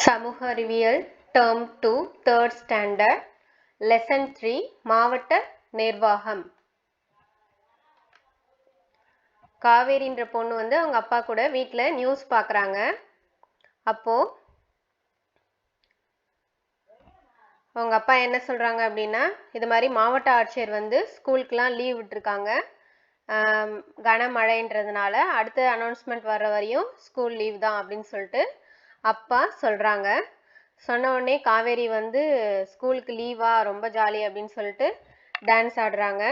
சமூக அறிவியல் term 2 3rd standard lesson 3 மாவட்ட நிர்வாகம். காவேரின்ற பொண்ணு வந்து அவங்க அப்பா கூட வீட்டில் நியூஸ் பார்க்குறாங்க. அப்போ அவங்க அப்பா என்ன சொல்கிறாங்க அப்படின்னா, இது மாதிரி மாவட்ட ஆட்சியர் வந்து ஸ்கூலுக்கெலாம் லீவ் விட்டுருக்காங்க, கனமழைன்றதுனால அடுத்த அனௌன்ஸ்மெண்ட் வர்ற வரையும் ஸ்கூல் லீவ் தான் அப்படின்னு சொல்லிட்டு அப்பா சொல்கிறாங்க. சொன்ன உடனே காவேரி வந்து ஸ்கூலுக்கு லீவா, ரொம்ப ஜாலி அப்படின்னு சொல்லிட்டு டான்ஸ் ஆடுறாங்க.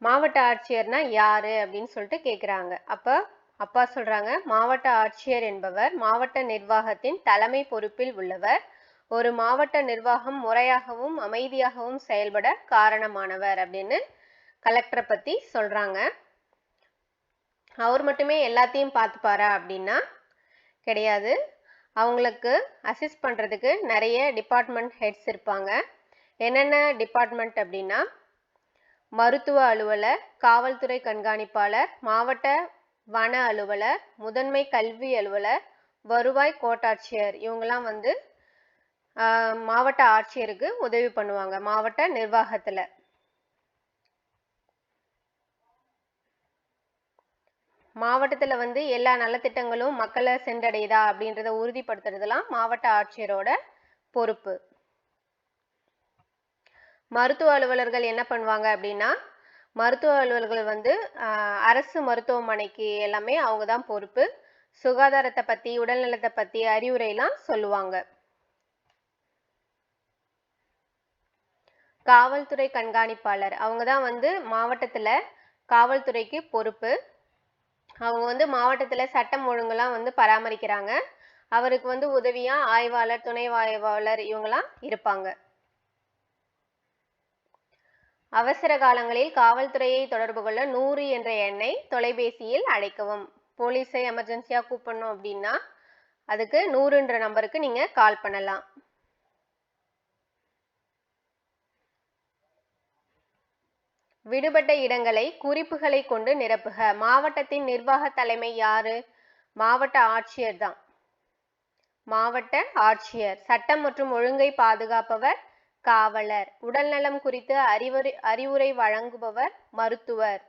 மாவட்ட ஆட்சியர்னா யாரு அப்படின்னு சொல்லிட்டு கேட்குறாங்க. அப்போ அப்பா சொல்றாங்க, மாவட்ட ஆட்சியர் என்பவர் மாவட்ட நிர்வாகத்தின் தலைமை பொறுப்பில் உள்ளவர். ஒரு மாவட்ட நிர்வாகம் முறையாகவும் அமைதியாகவும் செயல்பட காரணமானவர் அப்படின்னு கலெக்டரை பத்தி சொல்றாங்க. அவர் மட்டுமே எல்லாத்தையும் பார்த்துப்பாரா அப்படின்னா கிடையாது. அவங்களுக்கு அசிஸ்ட் பண்ணுறதுக்கு நிறைய டிபார்ட்மெண்ட் ஹெட்ஸ் இருப்பாங்க. என்னென்ன டிபார்ட்மெண்ட் அப்படின்னா, மருத்துவ அலுவலர், காவல்துறை கண்காணிப்பாளர், மாவட்ட வன அலுவலர், முதன்மை கல்வி அலுவலர், வருவாய் கோட்டாட்சியர், இவங்கெல்லாம் வந்து மாவட்ட ஆட்சியருக்கு உதவி பண்ணுவாங்க மாவட்ட நிர்வாகத்தில். மாவட்டத்தில் வந்து எல்லா நலத்திட்டங்களும் மக்களை சென்றடையுதா அப்படின்றத உறுதிப்படுத்துறதுலாம் மாவட்ட ஆட்சியரோட பொறுப்பு. மருத்துவ அலுவலர்கள் என்ன பண்ணுவாங்க அப்படின்னா, மருத்துவ அலுவலர்கள் வந்து அரசு மருத்துவமனைக்கு எல்லாமே அவங்க தான் பொறுப்பு. சுகாதாரத்தை பற்றி, உடல்நலத்தை பற்றி அறிவுரைலாம் சொல்லுவாங்க. காவல்துறை கண்காணிப்பாளர் அவங்க தான் வந்து மாவட்டத்தில் காவல்துறைக்கு பொறுப்பு. அவங்க வந்து மாவட்டத்தில் சட்டம் ஒழுங்குலாம் வந்து பராமரிக்கிறாங்க. அவருக்கு வந்து உதவியா ஆய்வாளர், துணை ஆய்வாளர் இவங்கெல்லாம் இருப்பாங்க. அவசர காலங்களில் காவல்துறையை தொடர்பு கொள்ள 100 என்ற எண்ணை தொலைபேசியில் அழைக்கவும். போலீஸை எமர்ஜென்சியா கூப்பிடணும் அப்படின்னா அதுக்கு 100ன்ற நம்பருக்கு நீங்க கால் பண்ணலாம். விடுபட்ட இடங்களை குறிப்புகளை கொண்டு நிரப்புக. மாவட்டத்தின் நிர்வாக தலைமை யாரு? மாவட்ட ஆட்சியர் தான். மாவட்ட ஆட்சியர். சட்டம் மற்றும் ஒழுங்கை பாதுகாப்பவர் காவலர். உடல்நலம் குறித்து அறிவுரை வழங்குபவர் மருத்துவர்.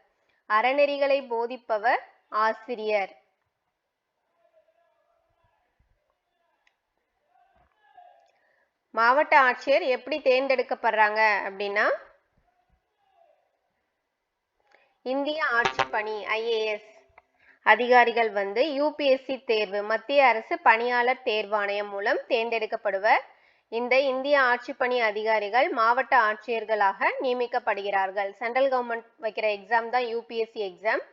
அறநெறிகளை போதிப்பவர் ஆசிரியர். மாவட்ட ஆட்சியர் எப்படி தேர்ந்தெடுக்கப்படுறாங்க அப்படின்னா, இந்திய ஆட்சிப்பணி IAS அதிகாரிகள் வந்து UPSC தேர்வு, மத்திய அரசு பணியாளர் தேர்வாணையம் மூலம் தேர்ந்தெடுக்கப்படுவர். இந்த இந்திய ஆட்சிப்பணி அதிகாரிகள் மாவட்ட ஆட்சியர்களாக நியமிக்கப்படுகிறார்கள். சென்ட்ரல் கவர்மெண்ட் வைக்கிற எக்ஸாம் தான் UPSC எக்ஸாம்.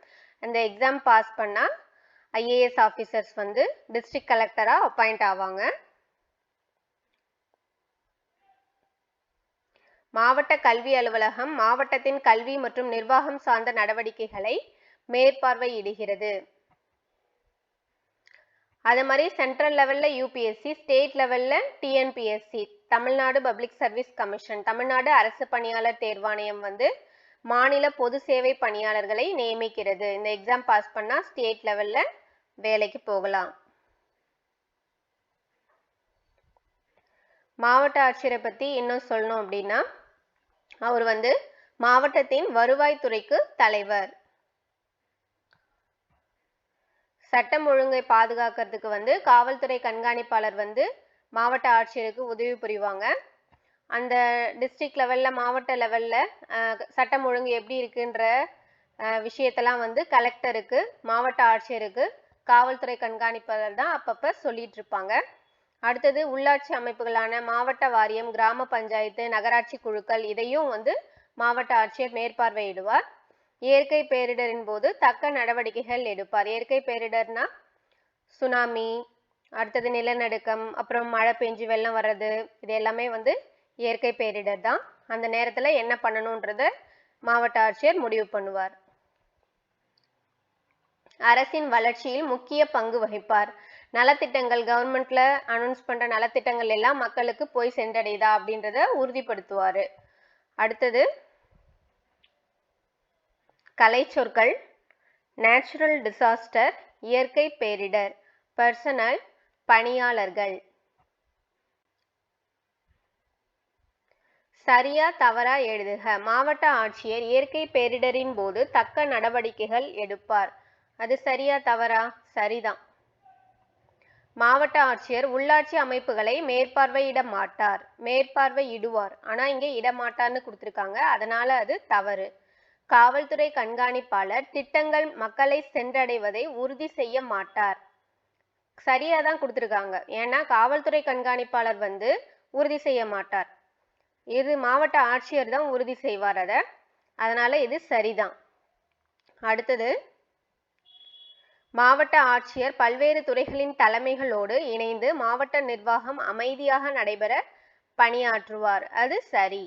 அந்த எக்ஸாம் பாஸ் பண்ணா IAS ஆஃபீஸர்ஸ் வந்து டிஸ்ட்ரிக்ட் கலெக்டரா அப்பாயிண்ட் ஆவாங்க. மாவட்ட கல்வி அலுவலகம் மாவட்டத்தின் கல்வி மற்றும் நிர்வாகம் சார்ந்த நடவடிக்கைகளை மேற்பார்வையிடுகிறது. அதே மாதிரி சென்ட்ரல் லெவல்ல UPSC, ஸ்டேட் லெவல்ல TNPSC, Tamil Nadu public service commission, Tamil Nadu அரசு பணியாளர் தேர்வாணையம் வந்து மாநில பொது சேவை பணியாளர்களை நியமிக்கிறது. இந்த எக்ஸாம் பாஸ் பண்ணா ஸ்டேட் லெவல்ல வேலைக்கு போகலாம். மாவட்ட ஆட்சியரை பத்தி இன்னும் சொல்லணும் அப்படின்னா, அவர் வந்து மாவட்டத்தின் வருவாய்த்துறைக்கு தலைவர். சட்டம் ஒழுங்கை பாதுகாக்கிறதுக்கு வந்து காவல்துறை கண்காணிப்பாளர் வந்து மாவட்ட ஆட்சியருக்கு உதவி புரிவாங்க. அந்த டிஸ்ட்ரிக்ட் லெவல்ல, மாவட்ட லெவல்ல சட்டம் ஒழுங்கு எப்படி இருக்குன்ற விஷயத்தெல்லாம் வந்து கலெக்டருக்கு, மாவட்ட ஆட்சியருக்கு காவல்துறை கண்காணிப்பாளர் தான் அப்பப்போ சொல்லிட்டு இருப்பாங்க. அடுத்தது உள்ளாட்சி அமைப்புகளான மாவட்ட வாரியம், கிராம பஞ்சாயத்து, நகராட்சி குழுக்கள் இதையும் வந்து மாவட்ட ஆட்சியர் மேற்பார்வையிடுவார். இயற்கை பேரிடரின் போது தக்க நடவடிக்கைகள் எடுப்பார். இயற்கை பேரிடர்னா சுனாமி, அடுத்தது நிலநடுக்கம், அப்புறம் மழை பெஞ்சு வெள்ளம் வர்றது, இது எல்லாமே வந்து இயற்கை பேரிடர் தான். அந்த நேரத்தில் என்ன பண்ணணுன்றத மாவட்ட ஆட்சியர் முடிவு பண்ணுவார். அரசின் வளர்ச்சியில் முக்கிய பங்கு வகிப்பார். நலத்திட்டங்கள், கவர்மெண்ட்ல அனௌன்ஸ் பண்ற நலத்திட்டங்கள் எல்லாம் மக்களுக்கு போய் சென்றடையுதா அப்படின்றத உறுதிப்படுத்துவாரு. அடுத்தது கலை சொற்கள். நேச்சுரல் டிசாஸ்டர் இயற்கை பேரிடர், பர்சனல் பணியாளர்கள். சரியா தவறா எழுதுக. மாவட்ட ஆட்சியர் இயற்கை பேரிடரின் போது தக்க நடவடிக்கைகள் எடுப்பார். அது சரியா தவறா? சரிதான். மாவட்ட ஆட்சியர் உள்ளாட்சி அமைப்புகளை மேற்பார்வையிட மாட்டார். மேற்பார்வையிடுவார். ஆனா இங்க இடமாட்டார்னு கொடுத்திருக்காங்க. அதனால அது தவறு. காவல்துறை கண்காணிப்பாளர் திட்டங்கள் மக்களை சென்றடைவதை உறுதி செய்ய மாட்டார். சரியா தான் கொடுத்திருக்காங்க. ஏன்னா காவல்துறை கண்காணிப்பாளர் வந்து உறுதி செய்ய மாட்டார். இது மாவட்ட ஆட்சியர் தான் உறுதி செய்வார் அத. அதனால இது சரிதான். அடுத்தது, மாவட்ட ஆட்சியர் பல்வேறு துறைகளின் தலைமைகளோடு இணைந்து மாவட்ட நிர்வாகம் அமைதியாக நடைபெற பணியாற்றுவார். அது சரி.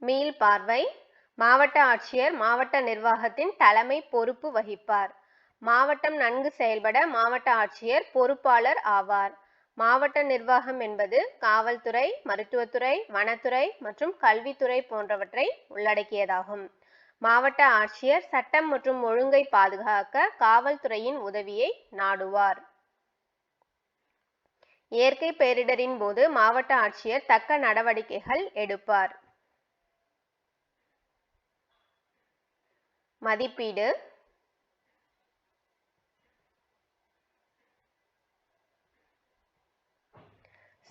மீள்பார்வை. மாவட்ட ஆட்சியர் மாவட்ட நிர்வாகத்தின் தலைமை பொறுப்பு வகிப்பார். மாவட்டம் நன்கு செயல்பட மாவட்ட ஆட்சியர் பொறுப்பாளர் ஆவார். மாவட்ட நிர்வாகம் என்பது காவல்துறை, மருத்துவத்துறை, வனத்துறை மற்றும் கல்வித்துறை போன்றவற்றை உள்ளடக்கியதாகும். மாவட்ட ஆட்சியர் சட்டம் மற்றும் ஒழுங்கை பாதுகாக்க காவல்துறையின் உதவியை நாடுவார். இயற்கை பேரிடரின் போது மாவட்ட ஆட்சியர் தக்க நடவடிக்கைகள் எடுப்பார். மதிப்பீடு.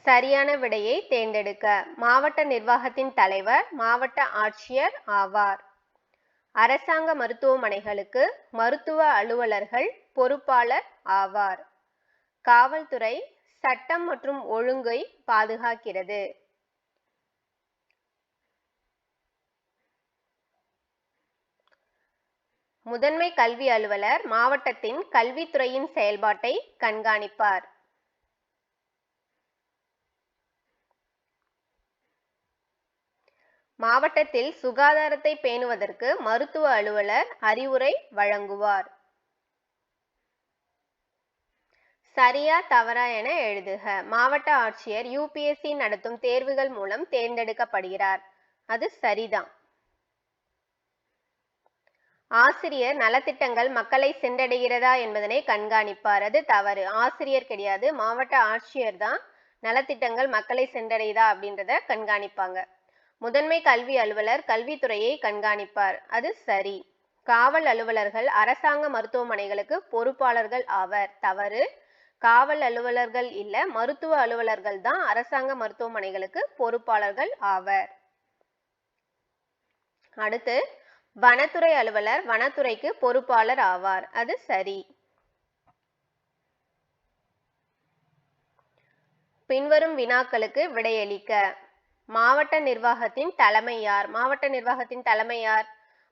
சரியான விடையை தேர்ந்தெடுக்க. மாவட்ட நிர்வாகத்தின் தலைவர் மாவட்ட ஆட்சியர் ஆவார். அரசாங்க மருத்துவமனைகளுக்கு மருத்துவ அலுவலர்கள் பொறுப்பாளர் ஆவார். காவல்துறை சட்டம் மற்றும் ஒழுங்கை பாதுகாக்கிறது. முதன்மை கல்வி அலுவலர் மாவட்டத்தின் கல்வித்துறையின் செயல்பாட்டை கண்காணிப்பார். மாவட்டத்தில் சுகாதாரத்தை பேணுவதற்கு மருத்துவ அலுவலர் அறிவுரை வழங்குவார். சரியா தவறா என எழுதுக. மாவட்ட ஆட்சியர் UPSC நடத்தும் தேர்வுகள் மூலம் தேர்ந்தெடுக்கப்படுகிறார். அது சரிதான். ஆசிரியர் நலத்திட்டங்கள் மக்களை சென்றடைகிறதா என்பதனை கண்காணிப்பார். அது தவறு. ஆசிரியர் கிடையாது, மாவட்ட ஆட்சியர் தான் நலத்திட்டங்கள் மக்களை சென்றடையுதா அப்படின்றத கண்காணிப்பாங்க. முதன்மை கல்வி அலுவலர் கல்வித்துறையை கண்காணிப்பார். அது சரி. காவல் அலுவலர்கள் அரசாங்க மருத்துவமனைகளுக்கு பொறுப்பாளர்கள் ஆவர். தவறு. காவல் அலுவலர்கள் இல்ல, மருத்துவ அலுவலர்கள் தான் அரசாங்க மருத்துவமனைகளுக்கு பொறுப்பாளர்கள் ஆவர். அடுத்து, வனத்துறை அலுவலர் வனத்துறைக்கு பொறுப்பாளர் ஆவார். அது சரி. பின்வரும் வினாக்களுக்கு விடையளிக்க. மாவட்ட நிர்வாகத்தின் தலைமை யார்? மாவட்ட நிர்வாகத்தின் தலைமை யார்?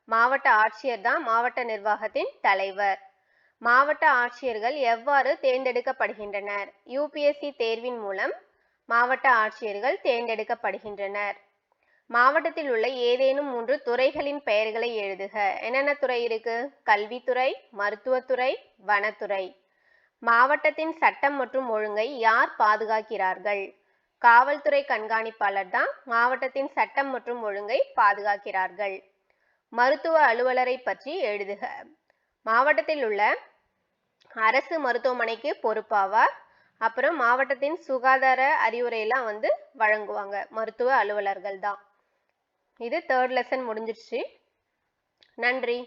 மாவட்ட ஆட்சியர் தான் மாவட்ட நிர்வாகத்தின் தலைவர். மாவட்ட ஆட்சியர்கள் எவ்வாறு தேர்ந்தெடுக்கப்படுகின்றனர்? UPSC தேர்வின் மூலம் மாவட்ட ஆட்சியர்கள் தேர்ந்தெடுக்கப்படுகின்றனர். மாவட்டத்தில் உள்ள ஏதேனும் 3 துறைகளின் பெயர்களை எழுதுக. என்னென்ன துறை இருக்கு? கல்வித்துறை, மருத்துவத்துறை, வனத்துறை. மாவட்டத்தின் சட்டம் மற்றும் ஒழுங்கை யார் பாதுகாக்கிறார்கள்? காவல்துறை கண்காணிப்பாளர் தான் மாவட்டத்தின் சட்டம் மற்றும் ஒழுங்கை பாதுகாக்கிறார்கள். மருத்துவ அலுவலரை பற்றி எழுதுக. மாவட்டத்தில் உள்ள அரசு மருத்துவமனைக்கு பொறுப்பாவார். அப்புறம் மாவட்டத்தின் சுகாதார அறிவுரையெல்லாம் வந்து வழங்குவாங்க. மருத்துவ அலுவலர்கள் தான். இது 3rd லெசன் முடிஞ்சிருச்சு. நன்றி.